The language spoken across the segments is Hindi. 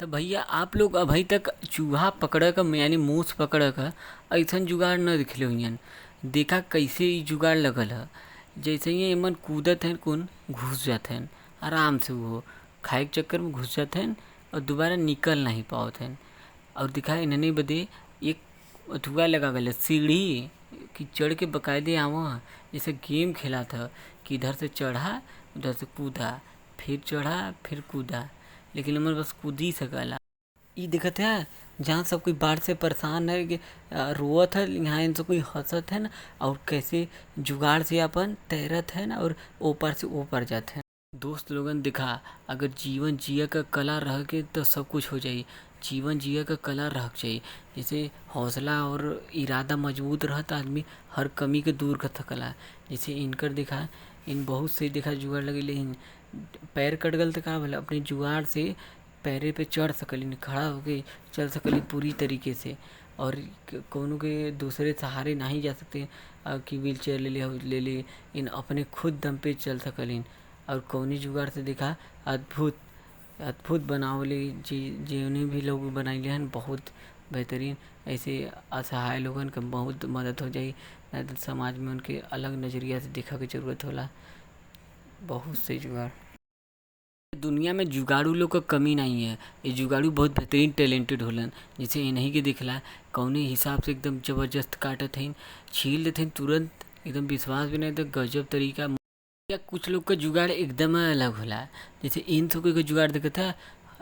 तो भैया आप लोग अभी तक चूहा पकड़ क यानी मूस पकड़ क ऐसन जुगाड़ न दिखले हुईन। देखा कैसे ई जुगाड़ लगल ह। जैसे ही एमन कूदत हैं कुन घुस जात हैं आराम से, वो खाए के चक्कर में घुस जात हैं और दोबारा निकल नहीं पावत हैं। और दिखा इन्हने बदे एक अथुआ लगा गया सीढ़ी कि चढ़ के बकायदे आवा, जैसे गेम खेला था कि इधर से चढ़ा उधर से कूदा, फिर चढ़ा फिर कूदा, लेकिन हमर बस कूद ही सकला। ई देखत है जहाँ सब कोई बाढ़ से परेशान है कि रोवत है, यहाँ इनसे कोई हंसत है ना, और कैसे जुगाड़ से अपन तैरत है ना और ऊपर से ऊपर जाते हैं। दोस्त लोगन दिखा, अगर जीवन जिया का कला रह के तो सब कुछ हो जाई। जीवन जिया का कला रह चाहिए, जैसे हौसला और इरादा मजबूत रहता आदमी हर कमी के दूर कर सकला। जैसे इनकर दिखा, इन बहुत से दिखा जुगाड़ लगे, लेकिन पैर कट गल तो का भला अपने जुगाड़ से पैरे पे चढ़ सकलिन, खड़ा होके चल सकलिन पूरी तरीके से। और कोनो के दूसरे सहारे नहीं जा सकते कि व्हील चेयर ले ले इन अपने खुद दम पे चल सकलिन। और कौनी जुगाड़ से देखा अद्भुत अद्भुत बनावले जिन्हें भी लोग बनैले हन बहुत बेहतरीन। ऐसे असहाय लोगन के बहुत मदद हो जाई, नहीं तो समाज में उनके अलग नज़रिया से देखा के जरूरत होला। बहुत से जुगाड़ दुनिया में जुगाड़ू लोग का कमी नहीं है। ये जुगाड़ू बहुत बेहतरीन टैलेंटेड होलन। जैसे इन्हीं के दिखला कौने हिसाब से एकदम जबरदस्त काटत हइन, छील देते तुरंत, एकदम विश्वास भी नहीं तो गजब तरीका। या कुछ लोग का जुगाड़ एकदम अलग होला। जैसे इन सब के जुगाड़ देखा था,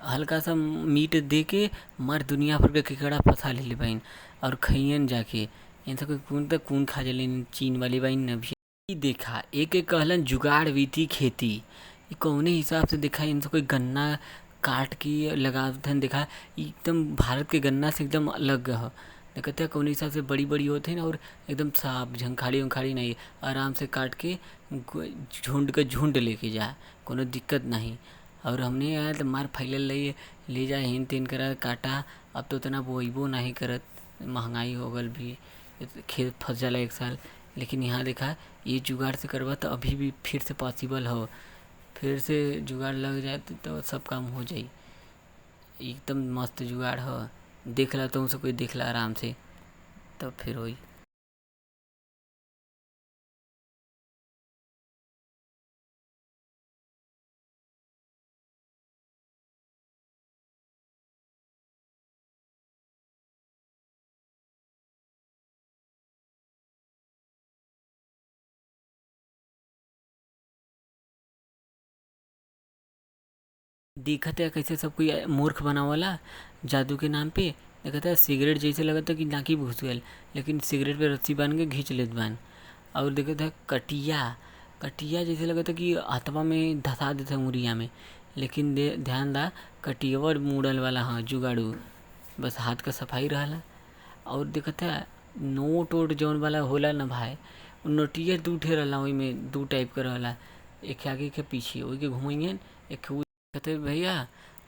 हल्का सा मीट दे के मर दुनिया भर का केकड़ा फंसा ले बहन और खइयन जाके। इन सब कौन तक कौन खा जले चीन वाली बहन अभी देखा एक एक कहलन जुगाड़ विधि खेती। ये कौने हिसाब से देखा इनसे कोई गन्ना काट के लगाते हैं, देखा एकदम भारत के गन्ना से एकदम अलग है। देखते हैं कौने हिसाब से बड़ी बड़ी होते हैं और एकदम साफ झंखाड़ी उंखाड़ी नहीं, आराम से काट के झुंड का झुंड लेके जा, कोनो दिक्कत नहीं। और हमने आया तो मार फैलल ले जाए हिन तीन करा काटा। अब तो उतना बोइबो नहीं करत, महंगाई हो गल भी, खेत फंस जाला एक साल। लेकिन यहाँ देखा ये जुगाड़ से करवा तो अभी भी फिर से पॉसिबल हो, फिर से जुगाड़ लग जाए तो सब काम हो जाई। एकदम मस्त जुगाड़ हो, देख ला तुम सब कोई देख ला आराम से तब फिर होई। देखते है कैसे सब कोई मूर्ख बनावला जादू के नाम पे। देखता है सिगरेट जैसे लगता कि नाकी घुस गल, लेकिन सिगरेट पे रस्सी बांध के घींच लेत बान। और देखता है कटिया, कटिया जैसे लगता कि हाथवा में धसा देता मुड़िया में, लेकिन ध्यान दा कटियवर मुड़ल वाला हाँ जुगाड़ू, बस हाथ का सफाई रहला। और देखता है नोट वोट जौन वाला होला ना भाई, उ नोटिया दू ठे रहला, ओइमे दू टाइप के रहला, एक आगे एक पीछे, ओइ के घुमैयन एक कहते भैया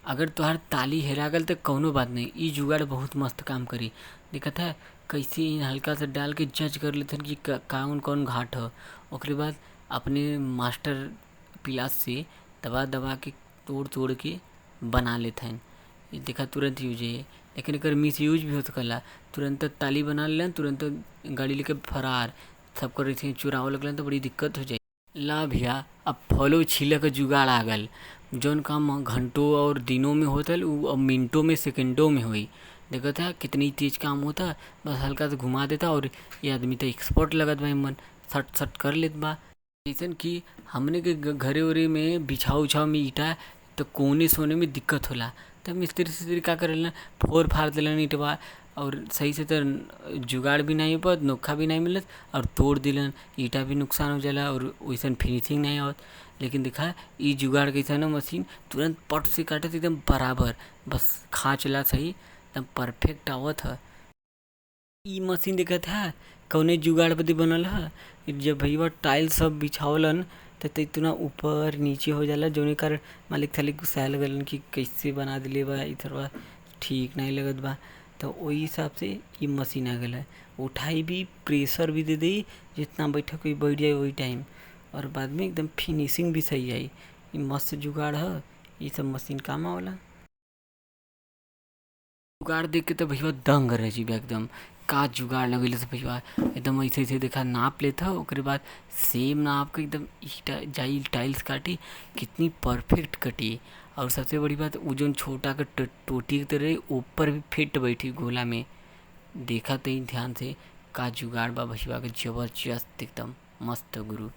अगर तोहार ताली हेरा गल तो कौनो बात नहीं, ई जुगाड़ बहुत मस्त काम करी। दिक्कत है कैसे हल्का सा डाल के जज कर लेते कि कौन कौन घाट हो। ओकरे बाद अपने मास्टर पिलास से दबा दबा के तोड़ तोड़ के बना लेते हैं। ये देखा तुरंत यूज है, लेकिन एक मिस यूज भी हो सकला। तुरंत ताली बना लें, तुरंत गाड़ी लेके फरार, सब कर रही चुराव लगलन तो बड़ी दिक्कत हो जाए। ला भैया अब फलो छीले के जुगाड़ आ गल, जौन काम घंटों और दिनों में होता है वो अब मिनटों में सेकंडों में हुई। देखा था कितनी तेज काम होता, बस हल्का से घुमा देता और ये आदमी तो एक्सपर्ट लगत भाई, मन सट सट कर लेत बा। जैसन कि हमने के घरे उरे में बिछाव उछाव में ईटा तो कोने सोने में दिक्कत होला, तब मिस्त्री सिस्त्री का करेला फोर फाड़ दिलन ईटवा, और सही से तो जुगाड़ भी नहीं हो पात, नोखा भी नहीं मिलत, और तोड़ दिलन ईटा भी नुकसान हो जाला और वैसन फिनिशिंग नहीं आवत। लेकिन देखा ई जुगाड़ कैसा ना मशीन तुरंत पट से काटत एकदम बराबर, बस खाँचला सही एकदम परफेक्ट आवत है। ई मशीन देखत है कौने जुगाड़ बदे बनल है। जब भैया टाइल्स सब बिछावलन तो इतना ऊपर नीचे हो जाला, जौने कारण मालिक थाली गुस्सा लगलन कि कैसे बना दिले बा, इधर ठीक नहीं लगत बा। तो वही हिसाब से ये मशीन आ गया है, उठाई भी प्रेशर भी दे दी, जितना बैठा कोई बैठ जाए वही टाइम, और बाद में एकदम फिनिशिंग भी सही आई। ये मस्त जुगाड़ है, ये सब मशीन काम आवेला। जुगाड़ देख के तो भैया दंग रह जीबे एकदम। का जुगाड़ लगेले से भैया एकदम ऐसे ऐसे देखा नाप लेता ओकरे बाद सेम नाप के एकदम जाई टाइल्स काटी, कितनी परफेक्ट कटी। और सबसे बड़ी बात वो जो छोटा का टोटी की तरह ऊपर भी फिट बैठी गोला में। देखा तो ध्यान से का जुगाड़ बा भैया के जबरदस्त एकदम मस्त गुरु।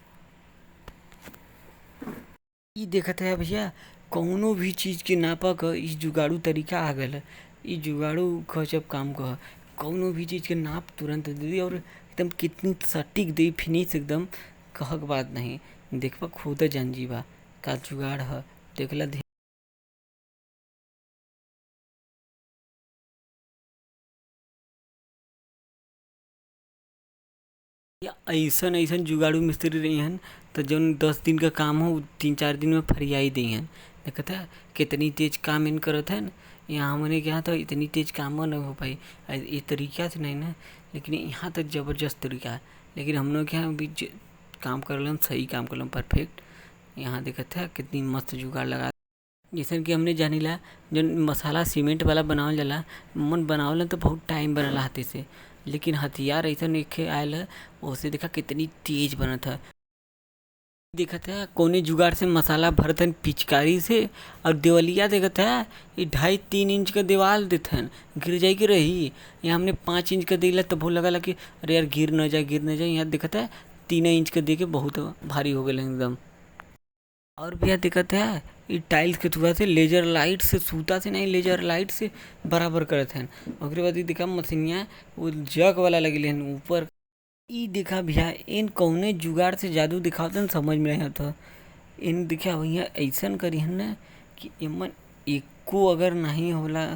ई देखत है भैया कौनो भी चीज़ के नापा क ई जुगाड़ू तरीका आ गल है। ई जुगाड़ू गजब काम क ह। कौनो भी चीज़ के नाप तुरंत दे दी और एकदम कितनी सटीक दे फिनिश एकदम कहक बात नहीं। देखबा खुद जान जीबा का जुगाड़ ह। देखला या ऐसन ऐसन जुगाड़ू मिस्त्री रही हन तो जौन 10 दिन का काम हो 3-4 दिन में फरिया ही दी हन। देखत है कितनी तेज काम इन करत है। यहाँ हमने के यहाँ तो इतनी तेज काम न हो पाई ये तरीका से नहीं ना, लेकिन यहाँ तो जबरदस्त तरीका है। लेकिन हम लोग के यहाँ भी काम करलन सही काम करलन परफेक्ट। यहाँ देखत है कितनी मस्त जुगाड़ लगा। जैसन कि हमने जानीला जौन मसाला सीमेंट वाला बनावल जाला मन बनावलन तो बहुत टाइम बनला हाथे से, लेकिन हथियार ऐसन एखे आयल है ओसे देखा कितनी तेज बनत है। देखत है कोने जुगाड़ से मसाला भरत हन पिचकारी से और देवलिया देखत है ये 2.5-3 इंच का दीवार देथन गिर जाए कि रही। यहाँ हमने 5 इंच का दिला तो बहुत लगा कि अरे यार गिर न जाए गिर न जाए। यहाँ देखत है 3 इंच का दे के बहुत भारी हो गए एकदम। और भैया दिक्कत है ये टाइल्स के थोड़ा से लेजर लाइट से सूता से नहीं लेजर लाइट से बराबर करत हैं। ओकरे बाद ये देखा मशीनिया वो जग वाला लगे हैं ऊपर। ई देखा भैया इन कौने जुगाड़ से जादू दिखावतन समझ में नहीं आता। इन देखा भैया ऐसन करी हन ना कि इमन एको अगर नहीं होला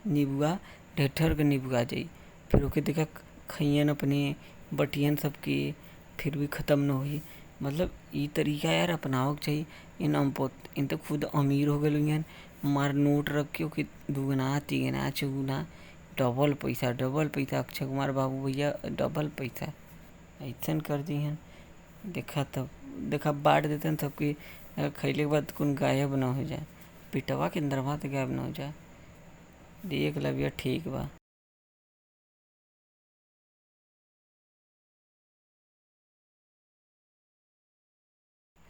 निबुआ ढेठर के निबुआ जाई। फिर ओके देखा खइयन अपने बटियन सबके फिर भी ख़त्म न होई। मतलब ई तरीका यार अपनावक चाहिए। इन तो खुद अमीर हो गए मार नोट रख के ओके दुगना तिगना चौगुना डबल पैसा अक्षय कुमार बाबू भैया डबल पैसा ऐसन कर दी हन। देखा तब देखा बांट देते हैं सबके खैले के बाद कौन गायब ना हो जाए पिटवा के अंदरवा तो गायब ना हो जाए। देख ला भैया ठीक बा।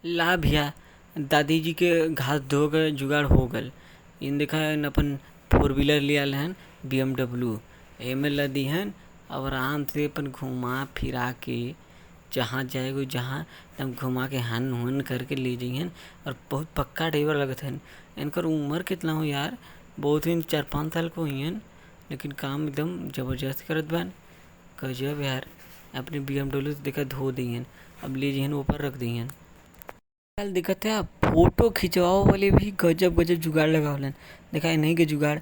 ला भैया दादी जी के घास धो के जुगाड़ हो गल। इन देखा इन अपन 4 व्हीलर ले आल हन BMW एमे लदी हन और आराम से अपन घुमा फिरा के जहाँ जाएगो जहाँ एकदम घुमा के हन हुन करके ले जाइहन। और बहुत पक्का ड्राइवर लगत हन। इनकर उम्र कितना हो यार बहुत ही 4-5 साल को हुई हन, लेकिन काम एकदम जबरदस्त करत बन गजब यार। अपने BMW से देखा धो दिहन अब ले जिहन ऊपर रख दिहन। कल दिक्कत है फोटो खिंचवाओ वाले भी गजब गजब जुगाड़ लगावलन। देखा नहीं के जुगाड़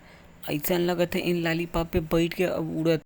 ऐसा लगत है इन लाली पाप पे बैठ के अब उड़त